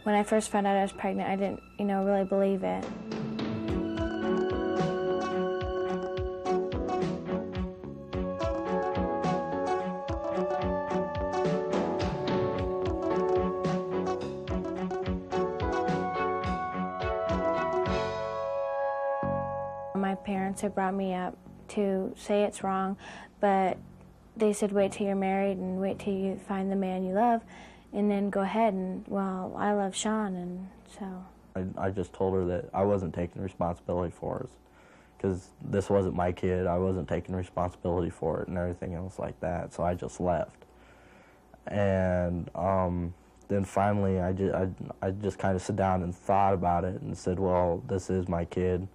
When I first found out I was pregnant, I didn't, really believe it. My parents had brought me up to say it's wrong, but they said wait till you're married and wait till you find the man you love, and then go ahead and, well, I love Sean, and so. I just told her that I wasn't taking responsibility for it, because this wasn't my kid. I wasn't taking responsibility for it and everything else like that, so I just left. And then finally I just kind of sat down and thought about it and said, well, this is my kid,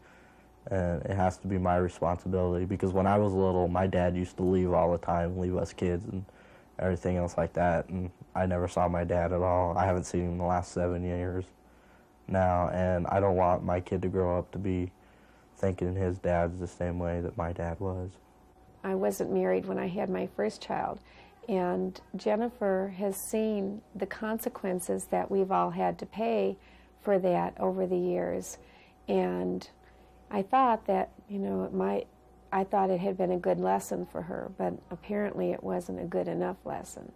and it has to be my responsibility, because when I was little, my dad used to leave all the time, leave us kids and everything else like that, and I never saw my dad at all. I haven't seen him in the last 7 years now, and I don't want my kid to grow up to be thinking his dad's the same way that my dad was. I wasn't married when I had my first child, and Jennifer has seen the consequences that we've all had to pay for that over the years, and I thought that, I thought it had been a good lesson for her, but apparently it wasn't a good enough lesson.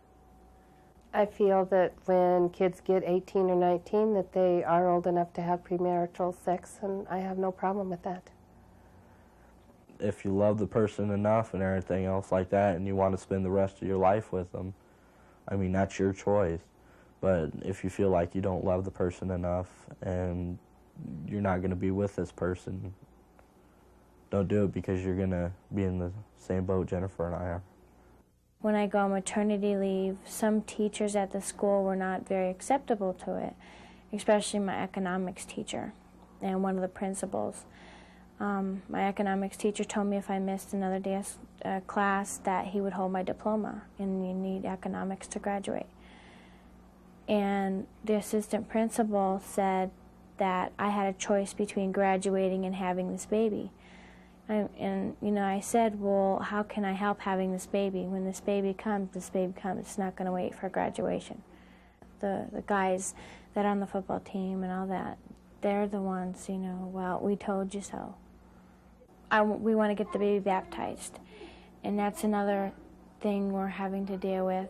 I feel that when kids get 18 or 19 that they are old enough to have premarital sex, and I have no problem with that. If you love the person enough and everything else like that and you want to spend the rest of your life with them, I mean, that's your choice. But if you feel like you don't love the person enough and you're not going to be with this person, don't do it, because you're going to be in the same boat Jennifer and I are. When I go on maternity leave, some teachers at the school were not very acceptable to it, especially my economics teacher and one of the principals. My economics teacher told me if I missed another day of class that he would hold my diploma, and you need economics to graduate. And the assistant principal said that I had a choice between graduating and having this baby. I said, well, how can I help having this baby? When this baby comes, It's not going to wait for graduation. The guys that are on the football team and all that, they're the ones, well, we told you so. We want to get the baby baptized. And that's another thing we're having to deal with,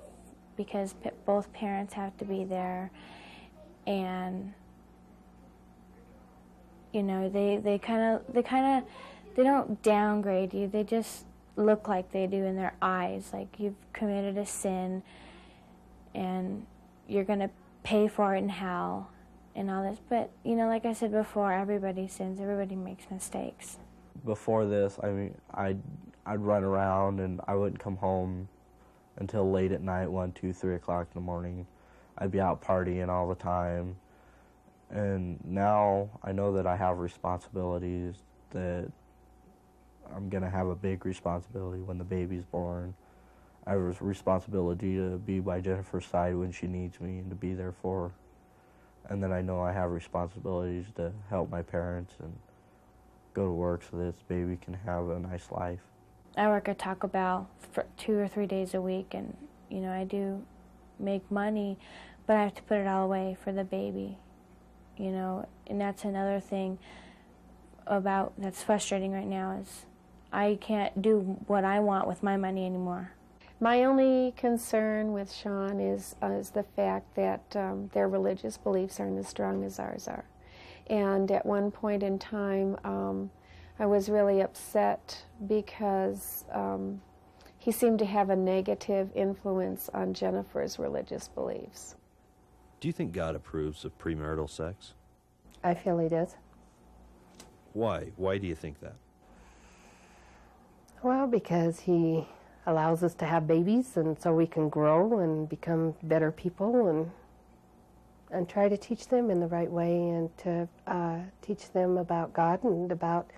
because both parents have to be there. And they don't downgrade you, they just look like they do in their eyes, like you've committed a sin and you're going to pay for it in hell and all this. But, like I said before, everybody sins, everybody makes mistakes. Before this, I'd run around and I wouldn't come home until late at night, 1, 2, 3 o'clock in the morning. I'd be out partying all the time. And now I know that I have responsibilities, that I'm going to have a big responsibility when the baby's born. I have a responsibility to be by Jennifer's side when she needs me and to be there for her. And then I know I have responsibilities to help my parents and go to work so this baby can have a nice life. I work at Taco Bell for 2 or 3 days a week, and, I do make money, but I have to put it all away for the baby, and that's another thing that's frustrating right now, is I can't do what I want with my money anymore. My only concern with Sean is the fact that their religious beliefs aren't as strong as ours are. And at one point in time, I was really upset because he seemed to have a negative influence on Jennifer's religious beliefs. Do you think God approves of premarital sex? I feel he does. Why? Why do you think that? Well, because he allows us to have babies, and so we can grow and become better people, and try to teach them in the right way, and to teach them about God and about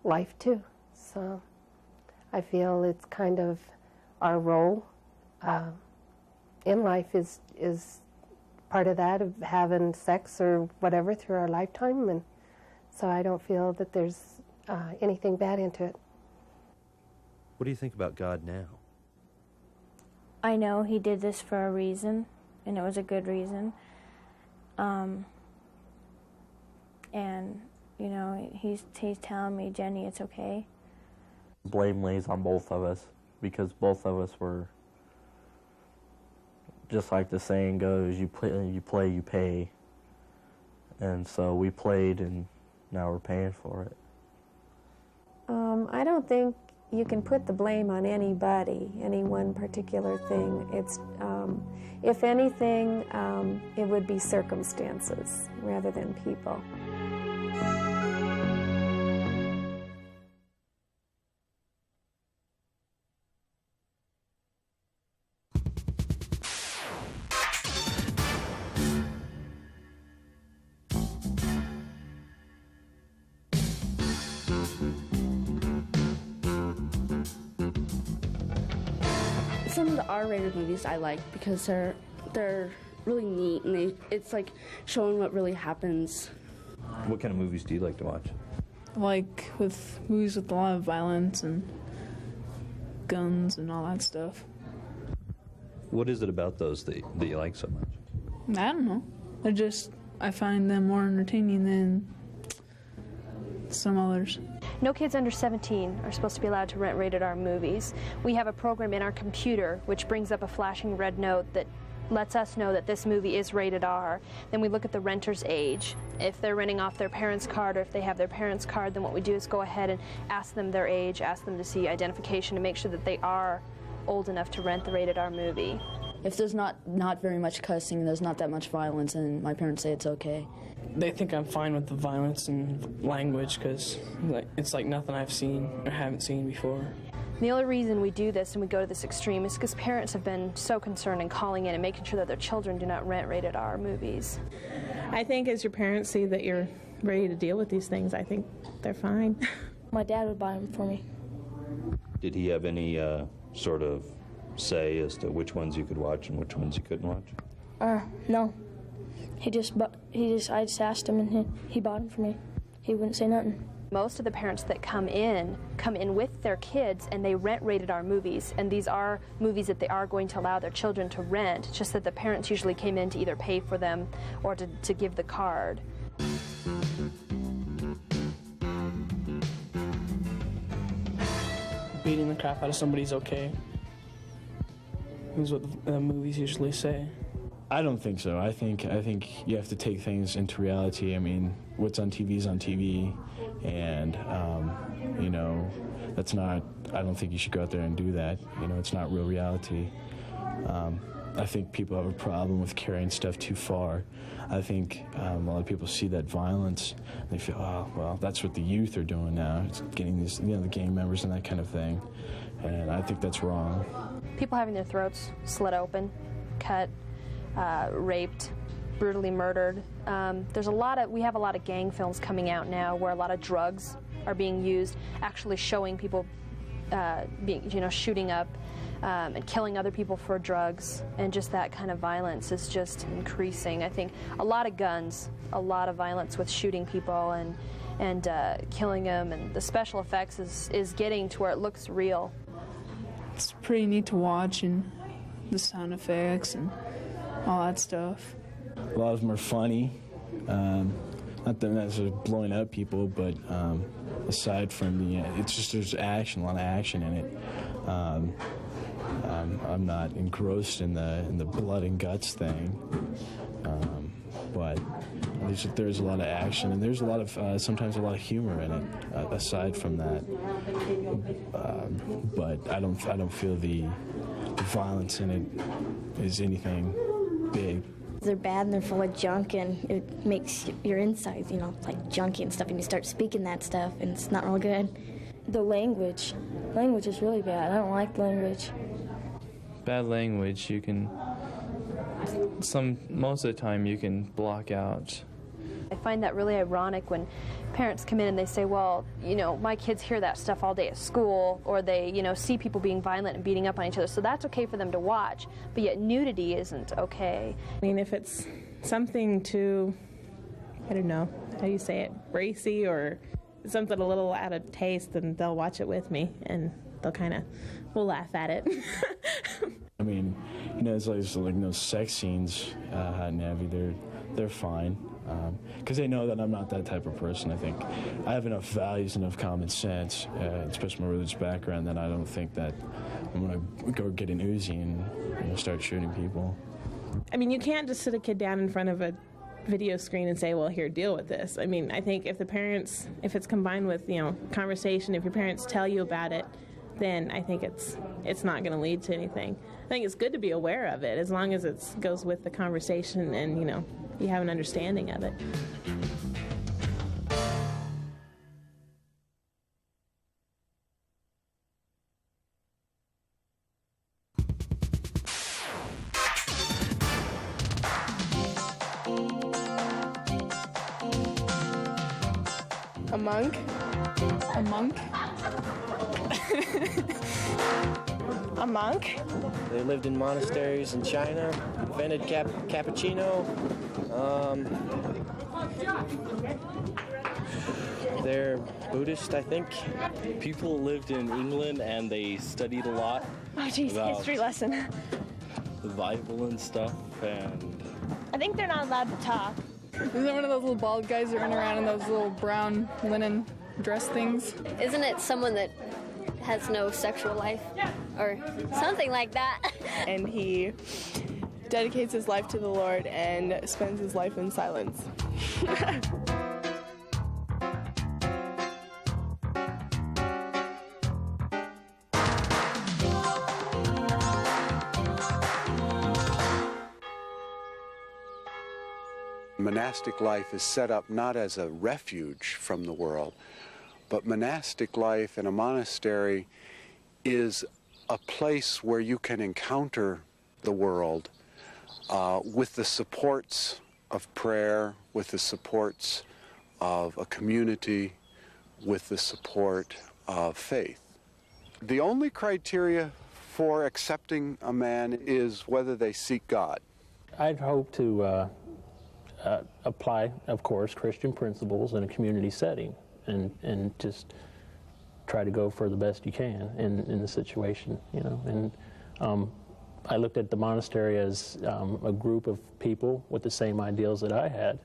life too. So I feel it's kind of our role in life is part of that, of having sex or whatever through our lifetime, and so I don't feel that there's anything bad into it. What do you think about God now? I know he did this for a reason, and it was a good reason. And, you know, he's telling me, Jenny, it's okay. Blame lays on both of us because both of us were, just like the saying goes, you play, you pay. And so we played, and now we're paying for it. I don't think you can put the blame on anybody, any one particular thing. It's, if anything, it would be circumstances rather than people. Some of the R-rated movies I like because they're really neat, and it's like showing what really happens. What kind of movies do you like to watch? Like with movies with a lot of violence and guns and all that stuff. What is it about those that you like so much? I don't know. I find them more entertaining than some others. No kids under 17 are supposed to be allowed to rent rated R movies. We have a program in our computer which brings up a flashing red note that lets us know that this movie is rated R. Then we look at the renter's age. If they're renting off their parents' card or if they have their parents' card, then what we do is go ahead and ask them their age, ask them to see identification to make sure that they are old enough to rent the rated R movie. If there's not very much cussing, there's not that much violence, and my parents say it's okay. They think I'm fine with the violence and language because it's like nothing I've seen or haven't seen before. The only reason we do this and we go to this extreme is because parents have been so concerned in calling in and making sure that their children do not rent rated R movies. I think as your parents see that you're ready to deal with these things, I think they're fine. My dad would buy them for me. Did he have any sort of say as to which ones you could watch and which ones you couldn't watch? No. I just asked him and he bought them for me. He wouldn't say nothing. Most of the parents that come in with their kids and they rent rated R movies, and these are movies that they are going to allow their children to rent, just that the parents usually came in to either pay for them or to give the card. Beating the crap out of somebody's okay. Is what the movies usually say. I don't think so. I think you have to take things into reality. I mean, what's on TV is on TV, and you know, that's not. I don't think you should go out there and do that. You know, it's not real reality. I think people have a problem with carrying stuff too far. I think a lot of people see that violence, and they feel, oh, well, that's what the youth are doing now. It's getting these, you know, the gang members and that kind of thing, and I think that's wrong. People having their throats slit open, cut, raped, brutally murdered. We have a lot of gang films coming out now where a lot of drugs are being used, actually showing people shooting up and killing other people for drugs, and just that kind of violence is just increasing. I think a lot of guns, a lot of violence with shooting people and killing them, and the special effects is getting to where it looks real. It's pretty neat to watch, and the sound effects and all that stuff. A lot of them are funny. Not that necessarily blowing up people, but aside from it's just there's action, a lot of action in it. I'm not engrossed in the blood and guts thing, but there's a lot of action, and there's a lot of sometimes a lot of humor in it. Aside from that, but I don't feel the violence in it is anything big. They're bad and they're full of junk, and it makes your insides, like junky and stuff, and you start speaking that stuff, and it's not real good. The language is really bad. I don't like language. Bad language, most of the time you can block out. I find that really ironic when parents come in and they say, well, my kids hear that stuff all day at school, or they, see people being violent and beating up on each other, so that's okay for them to watch, but yet nudity isn't okay. I mean, if it's something too, I don't know, how do you say it, racy or something a little out of taste, then they'll watch it with me, and we'll laugh at it. I mean, it's like no sex scenes, Hot and Heavy, they're fine. because they know that I'm not that type of person. I think I have enough values, enough common sense, especially my religious background, that I don't think that I'm going to go get an Uzi and start shooting people. I mean, you can't just sit a kid down in front of a video screen and say, well, here, deal with this. I mean, I think if it's combined with, conversation, if your parents tell you about it, then I think it's not going to lead to anything. I think it's good to be aware of it as long as it goes with the conversation and, you have an understanding of it. A monk? A monk? A monk? They lived in monasteries in China, invented cappuccino. They're Buddhist, I think. People lived in England and they studied a lot. Oh, geez, history lesson. The Bible and stuff, and I think they're not allowed to talk. Isn't it one of those little bald guys that run around in those little brown linen dress things? Isn't it someone that has no sexual life or something like that? And he dedicates his life to the Lord and spends his life in silence. Monastic life is set up not as a refuge from the world, but monastic life in a monastery is a place where you can encounter the world with the supports of prayer, with the supports of a community, with the support of faith. The only criteria for accepting a man is whether they seek God. I'd hope to apply, of course, Christian principles in a community setting and just try to go for the best you can in the situation, And I looked at the monastery as a group of people with the same ideals that I had,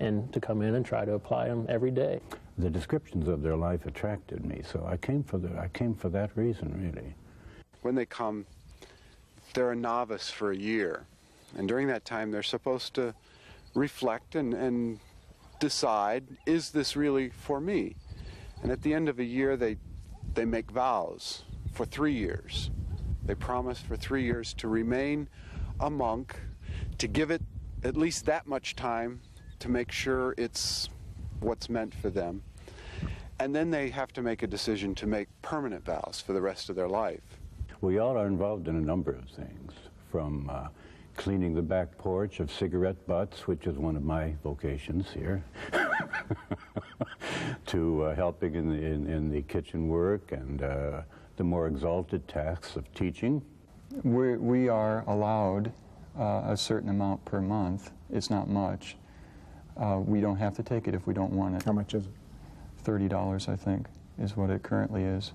and to come in and try to apply them every day. The descriptions of their life attracted me, so I came for that reason, really. When they come, they're a novice for a year, and during that time they're supposed to reflect and decide, is this really for me? And at the end of a year, they make vows for 3 years. They promise for 3 years to remain a monk, to give it at least that much time to make sure it's what's meant for them. And then they have to make a decision to make permanent vows for the rest of their life. We all are involved in a number of things, from cleaning the back porch of cigarette butts, which is one of my vocations here, to helping in the kitchen work and the more exalted tasks of teaching. We are allowed a certain amount per month. It's not much. We don't have to take it if we don't want it. How much is it? $30, I think, is what it currently is.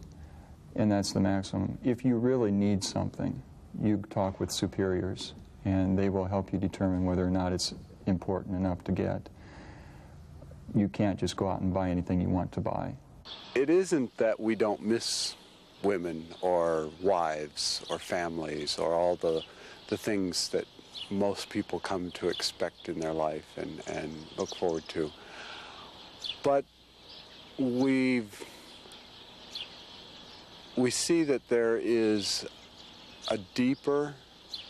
And that's the maximum. If you really need something, you talk with superiors, and they will help you determine whether or not it's important enough to get. You can't just go out and buy anything you want to buy. It isn't that we don't miss women or wives or families or all the things that most people come to expect in their life and look forward to. But we see that there is a deeper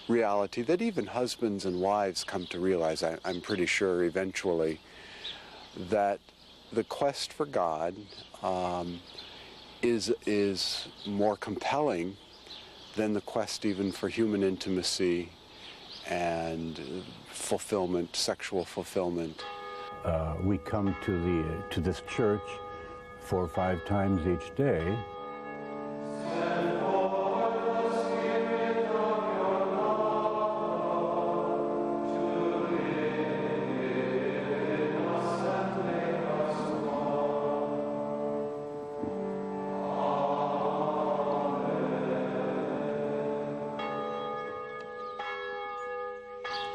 reality that even husbands and wives come to realize, I'm pretty sure eventually, that the quest for God is more compelling than the quest even for human intimacy and fulfillment, sexual fulfillment. We come to this church 4 or 5 times each day.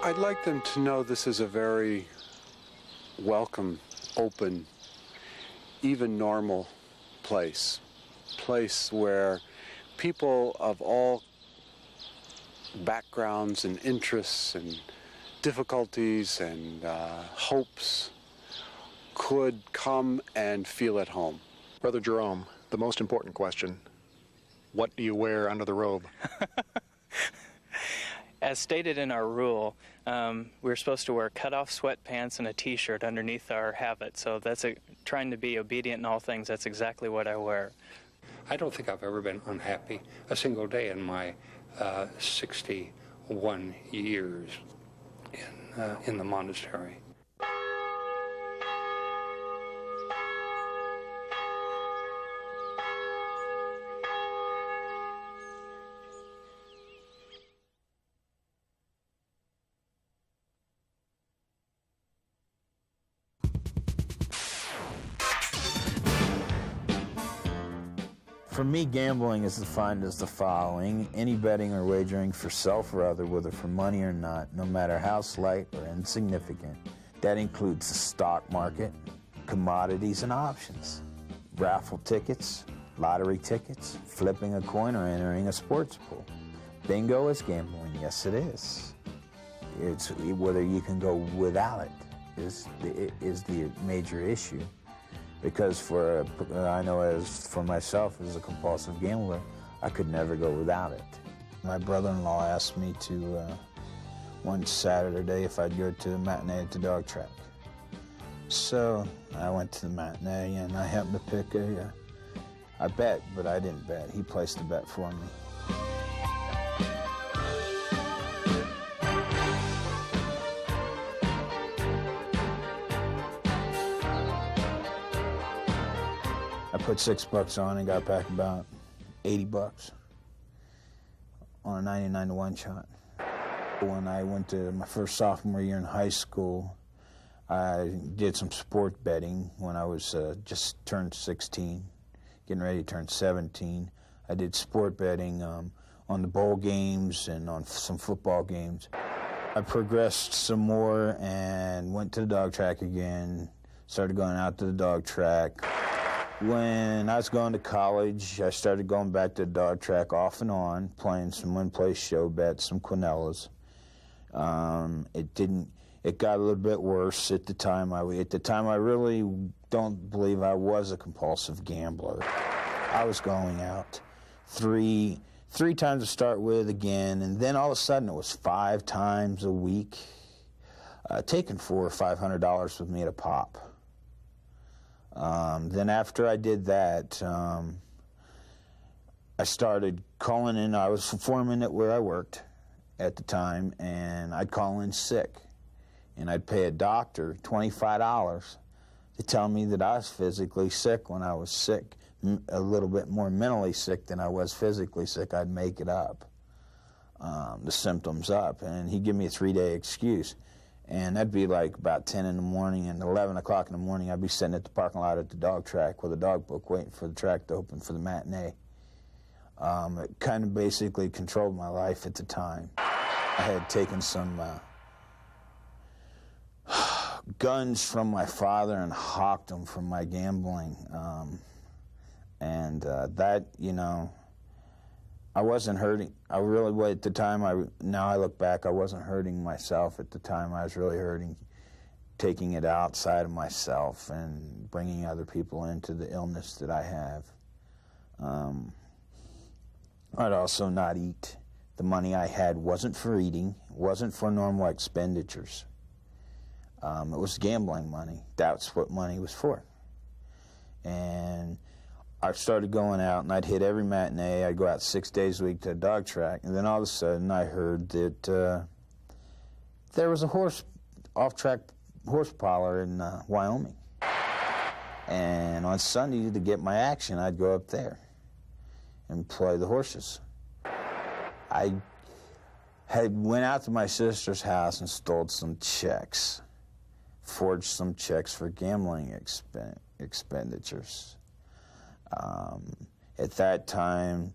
I'd like them to know this is a very welcome, open, even normal place where people of all backgrounds and interests and difficulties and hopes could come and feel at home. Brother Jerome, the most important question, what do you wear under the robe? As stated in our rule, we're supposed to wear cut-off sweatpants and a t-shirt underneath our habit, so that's trying to be obedient in all things. That's exactly what I wear. I don't think I've ever been unhappy a single day in my 61 years in the monastery. For me, gambling is defined as the following: any betting or wagering for self or other, whether for money or not, no matter how slight or insignificant. That includes the stock market, commodities and options, raffle tickets, lottery tickets, flipping a coin or entering a sports pool. Bingo is gambling, yes it is. It's whether you can go without it is the major issue. Because I know as for myself as a compulsive gambler, I could never go without it. My brother-in-law asked me to, one Saturday, if I'd go to the matinee at the dog track. So I went to the matinee and I happened to pick I bet, but I didn't bet. He placed a bet for me. I put $6 on and got back about $80 on a 99-to-1 shot. When I went to my first sophomore year in high school, I did some sport betting when I was just turned 16, getting ready to turn 17. I did sport betting on the bowl games and on some football games. I progressed some more and went to the dog track again, started going out to the dog track. When I was going to college, I started going back to the dog track off and on, playing some one-place show bets, some quinellas. It got a little bit worse at the time. I really don't believe I was a compulsive gambler. I was going out three times to start with again, and then all of a sudden it was 5 times a week, taking $400 or $500 with me at a pop. Then after I did that, I started calling in. I was foreman at where I worked at the time, and I'd call in sick. And I'd pay a doctor $25 to tell me that I was physically sick when I was sick, a little bit more mentally sick than I was physically sick. I'd make it up, the symptoms up, and he'd give me a 3-day excuse. And that'd be like about 10 in the morning, and 11 o'clock in the morning I'd be sitting at the parking lot at the dog track with a dog book waiting for the track to open for the matinee. It kind of basically controlled my life at the time. I had taken some guns from my father and hawked them from my gambling. That, you know, I wasn't hurting. I really was at the time. Now I look back, I wasn't hurting myself at the time. I was really hurting, taking it outside of myself and bringing other people into the illness that I have. I'd also not eat. The money I had wasn't for eating, wasn't for normal expenditures. It was gambling money. That's what money was for. And I started going out, and I'd hit every matinee. I'd go out 6 days a week to a dog track, and then all of a sudden I heard that there was a off-track horse parlor in Wyoming. And on Sunday, to get my action, I'd go up there and play the horses. I went out to my sister's house and stole some checks, forged some checks for gambling expenditures. At that time,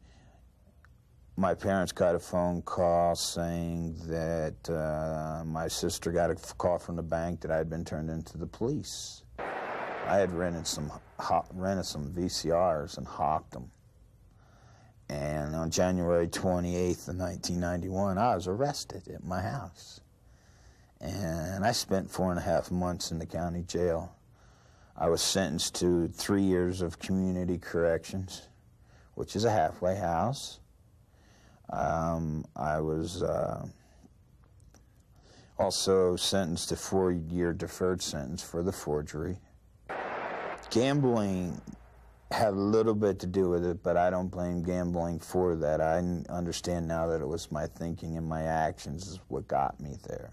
my parents got a phone call saying that my sister got a call from the bank that I had been turned into the police. I had rented some VCRs and hocked them. And on January 28th of 1991, I was arrested at my house. And I spent 4.5 months in the county jail. I was sentenced to 3 years of community corrections, which is a halfway house. I was also sentenced to 4-year deferred sentence for the forgery. Gambling had a little bit to do with it, but I don't blame gambling for that. I understand now that it was my thinking and my actions is what got me there.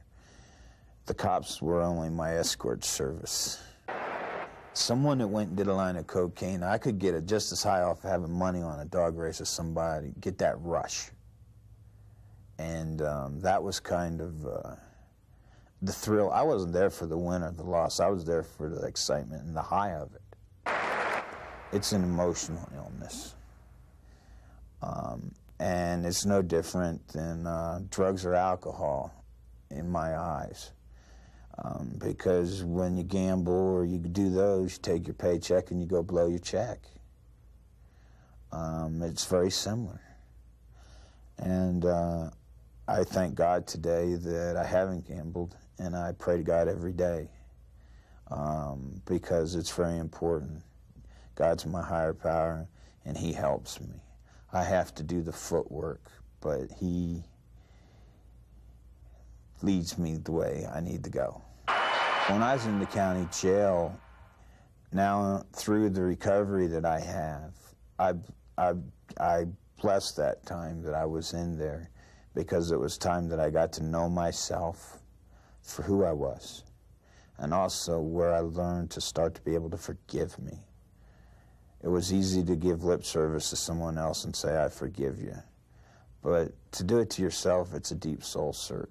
The cops were only my escort service. Someone that went and did a line of cocaine, I could get it just as high off having money on a dog race as somebody, get that rush. And that was kind of the thrill. I wasn't there for the win or the loss. I was there for the excitement and the high of it. It's an emotional illness. And it's no different than drugs or alcohol in my eyes. Because when you gamble or you do those, you take your paycheck and you go blow your check. It's very similar. And I thank God today that I haven't gambled, and I pray to God every day because it's very important. God's my higher power, and He helps me. I have to do the footwork, but He leads me the way I need to go. When I was in the county jail, now through the recovery that I have, I blessed that time that I was in there because it was time that I got to know myself for who I was, and also where I learned to start to be able to forgive me. It was easy to give lip service to someone else and say, I forgive you. But to do it to yourself, it's a deep soul search.